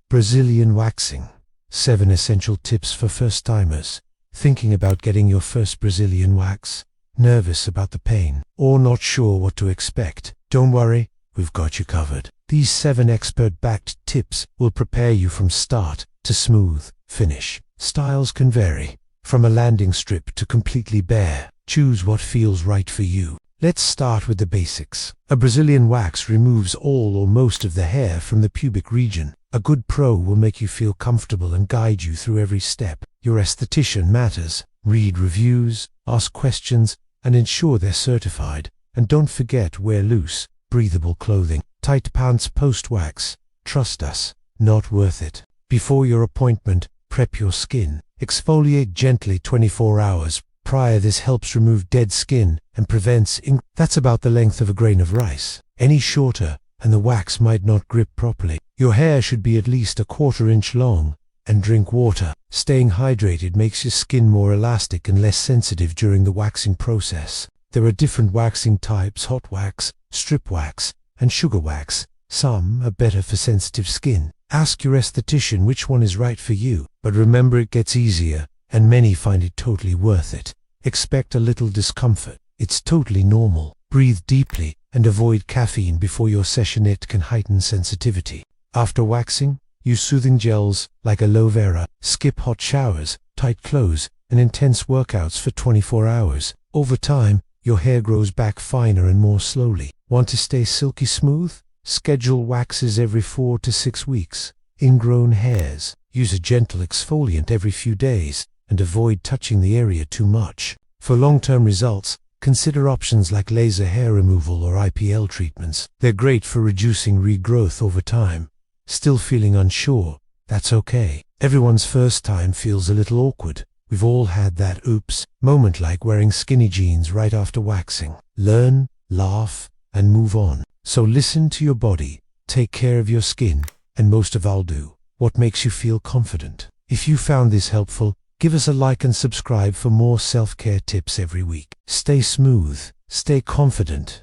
Brazilian waxing. 7 essential tips for first-timers. Thinking about getting your first Brazilian wax? Nervous about the pain? Or not sure what to expect? Don't worry, we've got you covered. These 7 expert-backed tips will prepare you from start to smooth finish. Styles can vary, from a landing strip to completely bare. Choose what feels right for you. Let's start with the basics. A Brazilian wax removes all or most of the hair from the pubic region. A good pro will make you feel comfortable and guide you through every step. Your esthetician matters. Read reviews, ask questions, and ensure they're certified. And don't forget, wear loose, breathable clothing. Tight pants post-wax. Trust us, not worth it. Before your appointment, prep your skin. Exfoliate gently 24 hours prior. This helps remove dead skin and prevents ink. That's about the length of a grain of rice. Any shorter, and the wax might not grip properly. Your hair should be at least a 1/4 inch long, and drink water. Staying hydrated makes your skin more elastic and less sensitive during the waxing process. There are different waxing types: hot wax, strip wax, and sugar wax. Some are better for sensitive skin. Ask your esthetician which one is right for you, but remember, it gets easier, and many find it totally worth it. Expect a little discomfort. It's totally normal. Breathe deeply and avoid caffeine before your session. It can heighten sensitivity. After waxing, use soothing gels like aloe vera. Skip hot showers, tight clothes, and intense workouts for 24 hours. Over time, your hair grows back finer and more slowly. Want to stay silky smooth? Schedule waxes every 4 to 6 weeks. Ingrown hairs. Use a gentle exfoliant every few days and avoid touching the area too much. For long-term results, consider options like laser hair removal or IPL treatments. They're great for reducing regrowth over time. Still feeling unsure? That's okay. Everyone's first time feels a little awkward. We've all had that oops moment, like wearing skinny jeans right after waxing. Learn, laugh, and move on. So listen to your body, take care of your skin, and most of all, do what makes you feel confident. If you found this helpful, give us a like and subscribe for more self-care tips every week. Stay smooth, stay confident,